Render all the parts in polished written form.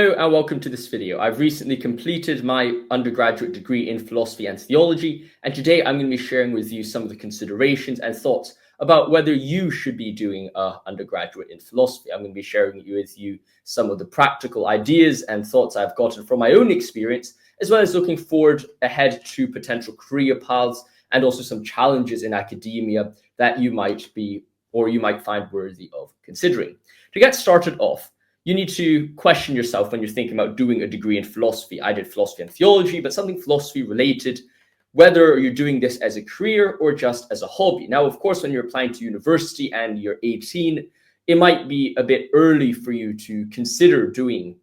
Hello and welcome to this video. I've recently completed my undergraduate degree in philosophy and theology, and today I'm going to be sharing with you some of the considerations and thoughts about whether you should be doing an undergraduate in philosophy. I'm going to be sharing with you some of the practical ideas and thoughts I've gotten from my own experience, as well as looking forward ahead to potential career paths and also some challenges in academia that you might find worthy of considering. To get started off, you need to question yourself when you're thinking about doing a degree in philosophy. I did philosophy and theology, but something philosophy related, whether you're doing this as a career or just as a hobby. Now, of course, when you're applying to university and you're 18, it might be a bit early for you to consider doing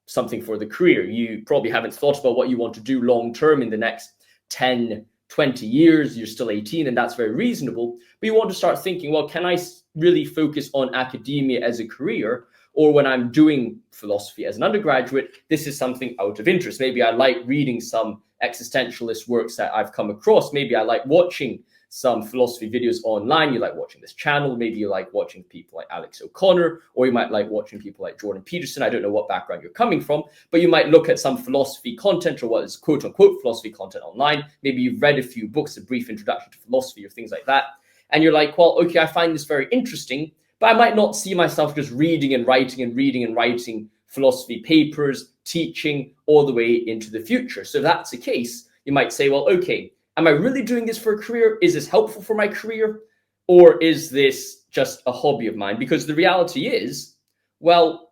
something for the career. You probably haven't thought about what you want to do long term in the next 10, 20 years. You're still 18, and that's very reasonable. But you want to start thinking, well, can I really focus on academia as a career? Or when I'm doing philosophy as an undergraduate, this is something out of interest. Maybe I like reading some existentialist works that I've come across. Maybe I like watching some philosophy videos online. You like watching this channel. Maybe you like watching people like Alex O'Connor, or you might like watching people like Jordan Peterson. I don't know what background you're coming from, but you might look at some philosophy content or what is quote unquote philosophy content online. Maybe you've read a few books, a brief introduction to philosophy or things like that. And you're like, well, okay, I find this very interesting, but I might not see myself just reading and writing philosophy papers, teaching all the way into the future. So if that's the case, you might say, well, okay, am I really doing this for a career? Is this helpful for my career? Or is this just a hobby of mine? Because the reality is, well,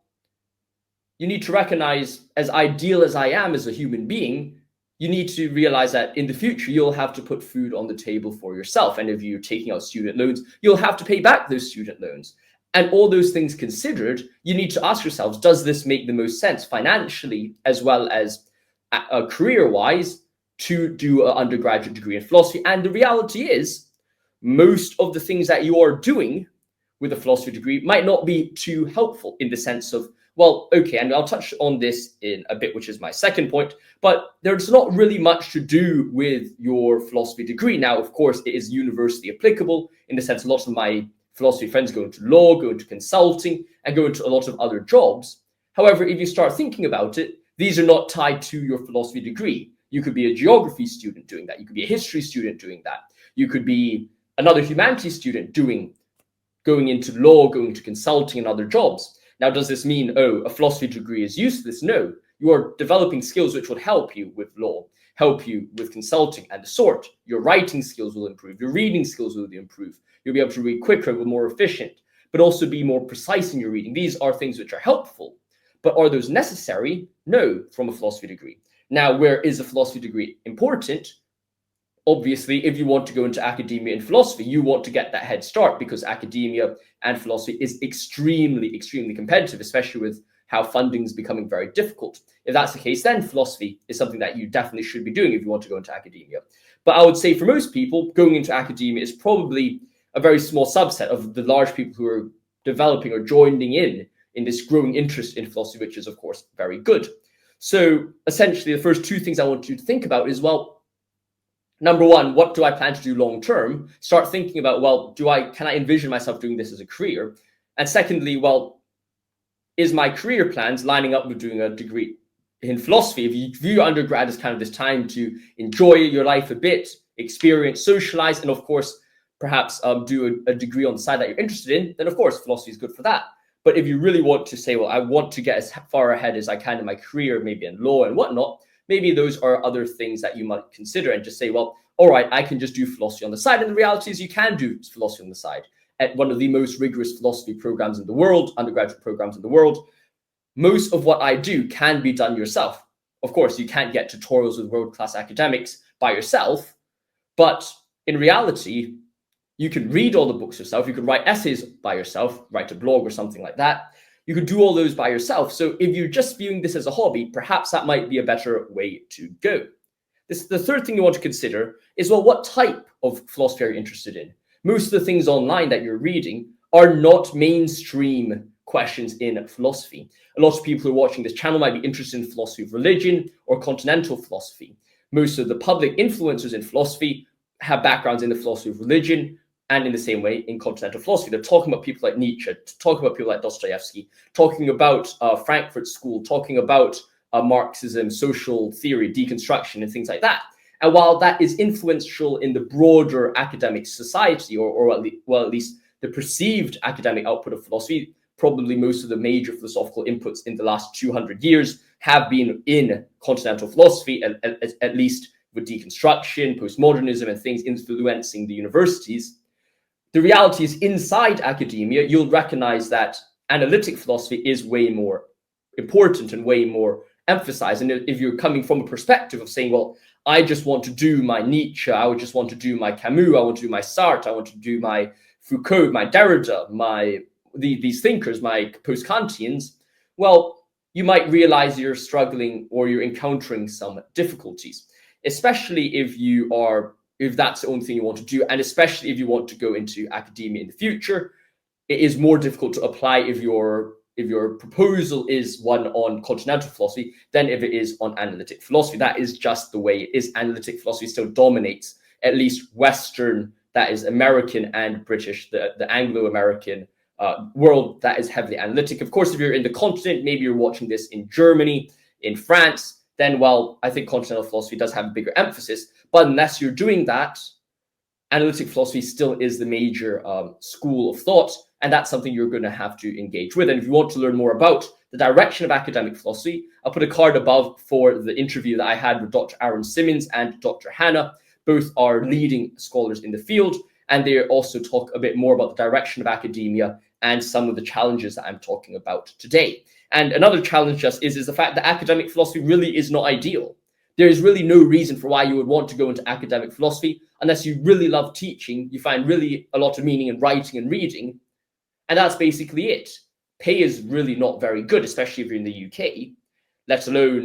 you need to recognize, as ideal as I am as a human being, you need to realize that in the future, you'll have to put food on the table for yourself. And if you're taking out student loans, you'll have to pay back those student loans. And all those things considered, you need to ask yourselves, does this make the most sense financially as well as career-wise to do an undergraduate degree in philosophy? And the reality is, most of the things that you are doing with a philosophy degree might not be too helpful in the sense of, well, okay, and I'll touch on this in a bit, which is my second point, but there's not really much to do with your philosophy degree. Now, of course, it is university applicable in the sense a lot of my philosophy friends go into law, go into consulting, and go into a lot of other jobs. However, if you start thinking about it, these are not tied to your philosophy degree. You could be a geography student doing that. You could be a history student doing that. You could be another humanities student going into law, going into consulting and other jobs. Now, does this mean, oh, a philosophy degree is useless? No, you are developing skills which will help you with law, help you with consulting and the sort. Your writing skills will improve. Your reading skills will improve. You'll be able to read quicker and more efficient, but also be more precise in your reading. These are things which are helpful, but are those necessary? No, from a philosophy degree. Now, where is a philosophy degree important? Obviously, if you want to go into academia in philosophy, you want to get that head start because academia and philosophy is extremely, extremely competitive, especially with how funding is becoming very difficult. If that's the case, then philosophy is something that you definitely should be doing if you want to go into academia. But I would say for most people, going into academia is probably a very small subset of the large people who are developing or joining in this growing interest in philosophy, which is, of course, very good. So essentially, the first two things I want you to think about is, well, number one, what do I plan to do long term? Start thinking about, well, can I envision myself doing this as a career? And secondly, well, is my career plans lining up with doing a degree in philosophy? If you view undergrad as kind of this time to enjoy your life a bit, experience, socialize, and of course, perhaps do a degree on the side that you're interested in, then of course, philosophy is good for that. But if you really want to say, well, I want to get as far ahead as I can in my career, maybe in law and whatnot, maybe those are other things that you might consider and just say, well, all right, I can just do philosophy on the side. And the reality is you can do philosophy on the side at one of the most rigorous philosophy programs in the world, undergraduate programs in the world. Most of what I do can be done yourself. Of course, you can't get tutorials with world-class academics by yourself, but in reality, you can read all the books yourself. You can write essays by yourself, write a blog or something like that. You could do all those by yourself. So if you're just viewing this as a hobby, perhaps that might be a better way to go. The third thing you want to consider is, well, what type of philosophy are you interested in? Most of the things online that you're reading are not mainstream questions in philosophy. A lot of people who are watching this channel might be interested in philosophy of religion or continental philosophy. Most of the public influencers in philosophy have backgrounds in the philosophy of religion And in the same way, in continental philosophy, they're talking about people like Nietzsche, talking about people like Dostoevsky, talking about Frankfurt School, talking about Marxism, social theory, deconstruction, and things like that. And while that is influential in the broader academic society, or at least the perceived academic output of philosophy, probably most of the major philosophical inputs in the last 200 years have been in continental philosophy, at least with deconstruction, postmodernism, and things influencing the universities. The reality is, inside academia, you'll recognize that analytic philosophy is way more important and way more emphasized. And if you're coming from a perspective of saying, well, I just want to do my Nietzsche, I would just want to do my Camus, I want to do my Sartre, I want to do my Foucault, my Derrida, these thinkers, my post-Kantians, well, you might realize you're struggling or you're encountering some difficulties, especially if that's the only thing you want to do, and especially if you want to go into academia in the future. It is more difficult to apply if your proposal is one on continental philosophy than if it is on analytic philosophy. That is just the way it is. Analytic philosophy still dominates, at least Western, that is American and British, the Anglo-American world that is heavily analytic. Of course, if you're in the continent, maybe you're watching this in Germany, in France, then, well, I think continental philosophy does have a bigger emphasis. But unless you're doing that, analytic philosophy still is the major school of thought, and that's something you're going to have to engage with. And if you want to learn more about the direction of academic philosophy, I'll put a card above for the interview that I had with Dr. Aaron Simmons and Dr. Hannah. Both are leading scholars in the field, and they also talk a bit more about the direction of academia and some of the challenges that I'm talking about today. And another challenge just is the fact that academic philosophy really is not ideal. There is really no reason for why you would want to go into academic philosophy unless you really love teaching, you find really a lot of meaning in writing and reading, and that's basically it. Pay is really not very good, especially if you're in the UK, let alone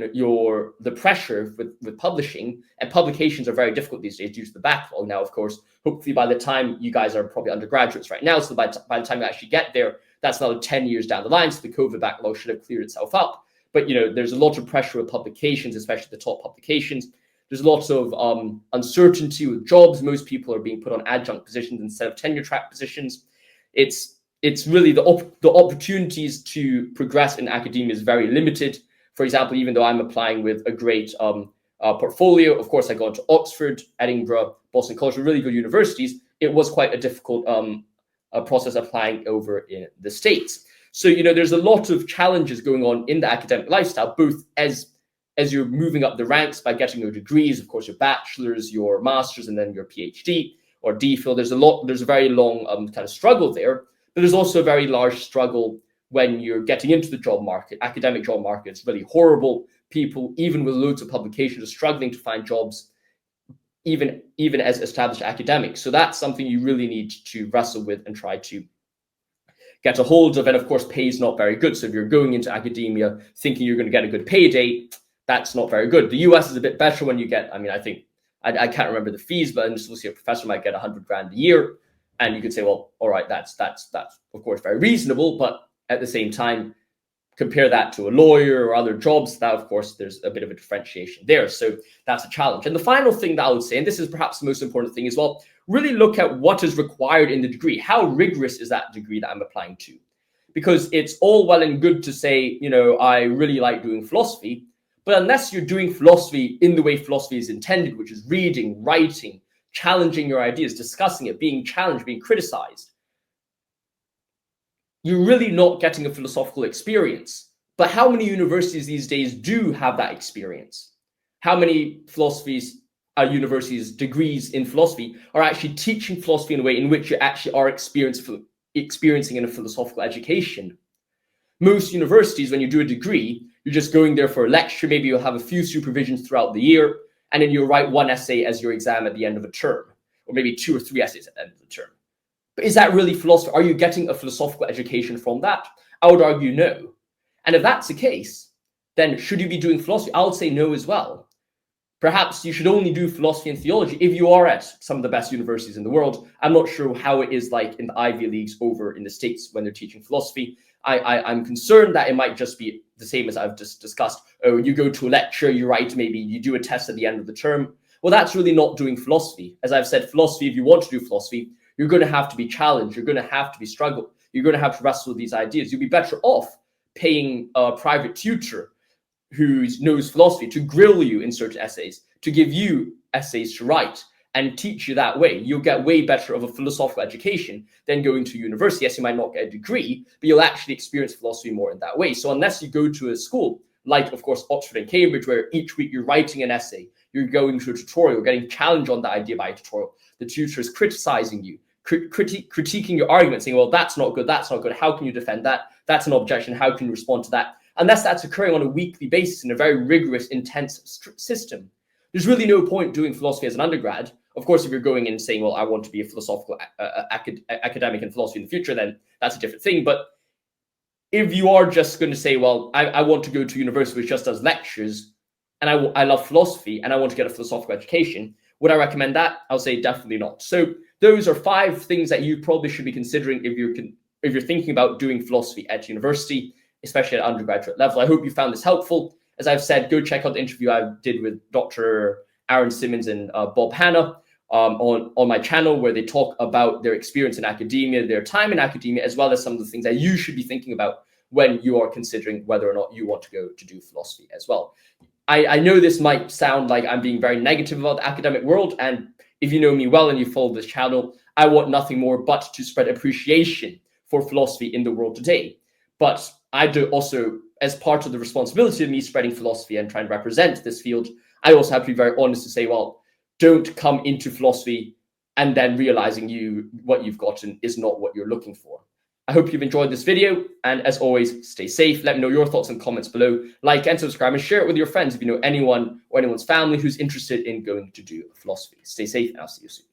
the pressure with publishing, and publications are very difficult these days due to the backlog. Now, of course, hopefully by the time you guys are probably undergraduates right now, so by the time you actually get there, that's another 10 years down the line, so the COVID backlog should have cleared itself up. But, there's a lot of pressure with publications, especially the top publications. There's lots of uncertainty with jobs. Most people are being put on adjunct positions instead of tenure track positions. It's really the opportunities to progress in academia is very limited. For example, even though I'm applying with a great portfolio, of course, I got to Oxford, Edinburgh, Boston College, really good universities. It was quite a difficult process applying over in the States. So, there's a lot of challenges going on in the academic lifestyle, both as you're moving up the ranks by getting your degrees, of course, your bachelor's, your master's, and then your PhD or DPhil. There's a very long kind of struggle there, but there's also a very large struggle when you're getting into the job market. Academic job market, it's really horrible. People, even with loads of publications, are struggling to find jobs, even as established academics. So that's something you really need to wrestle with and try to get a hold of. And of course, pay is not very good. So if you're going into academia thinking you're going to get a good payday, that's not very good. The US is a bit better when you get, I think, I can't remember the fees, but an associate professor might get $100,000 a year. And you could say, well, all right, that's of course very reasonable. But at the same time, compare that to a lawyer or other jobs, that of course there's a bit of a differentiation there. So that's a challenge. And the final thing that I would say, and this is perhaps the most important thing as well, really look at what is required in the degree. How rigorous is that degree that I'm applying to? Because it's all well and good to say, I really like doing philosophy, but unless you're doing philosophy in the way philosophy is intended, which is reading, writing, challenging your ideas, discussing it, being challenged, being criticized, you're really not getting a philosophical experience. But how many universities these days do have that experience? How many universities' degrees in philosophy are actually teaching philosophy in a way in which you actually are experiencing in a philosophical education? Most universities, when you do a degree, you're just going there for a lecture. Maybe you'll have a few supervisions throughout the year, and then you'll write one essay as your exam at the end of a term, or maybe 2 or 3 essays at the end of the term. But is that really philosophy? Are you getting a philosophical education from that? I would argue no. And if that's the case, then should you be doing philosophy? I would say no as well. Perhaps you should only do philosophy and theology if you are at some of the best universities in the world. I'm not sure how it is like in the Ivy Leagues over in the States when they're teaching philosophy. I'm concerned that it might just be the same as I've just discussed. Oh, you go to a lecture, you write, maybe you do a test at the end of the term. Well, that's really not doing philosophy. As I've said, philosophy, if you want to do philosophy, You're going to have to be challenged. You're going to have to be struggled. You're going to have to wrestle with these ideas. You'll be better off paying a private tutor who knows philosophy to grill you in certain essays, to give you essays to write and teach you that way. You'll get way better of a philosophical education than going to university. Yes, you might not get a degree, but you'll actually experience philosophy more in that way. So unless you go to a school like, of course, Oxford and Cambridge, where each week you're writing an essay, you're going through a tutorial, getting challenged on that idea by a tutorial, the tutor is criticizing you, critiquing your argument, saying, well, that's not good, how can you defend that? That's an objection, how can you respond to that? Unless that's occurring on a weekly basis in a very rigorous, intense system, there's really no point doing philosophy as an undergrad. Of course, if you're going in and saying, well, I want to be a philosophical academic in philosophy in the future, then that's a different thing. But if you are just going to say, well, I want to go to university which just does lectures, and I love philosophy, and I want to get a philosophical education, would I recommend that? I'll say definitely not. So those are 5 things that you probably should be considering if you're thinking about doing philosophy at university, especially at undergraduate level. I hope you found this helpful. As I've said, go check out the interview I did with Dr. Aaron Simmons and Bob Hanna on my channel, where they talk about their experience in academia, their time in academia, as well as some of the things that you should be thinking about when you are considering whether or not you want to go to do philosophy as well. I know this might sound like I'm being very negative about the academic world, and if you know me well and you follow this channel, I want nothing more but to spread appreciation for philosophy in the world today. But I do also, as part of the responsibility of me spreading philosophy and trying to represent this field, I also have to be very honest to say, well, don't come into philosophy and then realizing what you've gotten is not what you're looking for. I hope you've enjoyed this video, and as always, stay safe. Let me know your thoughts and comments below. Like and subscribe, and share it with your friends if you know anyone or anyone's family who's interested in going to do philosophy. Stay safe, and I'll see you soon.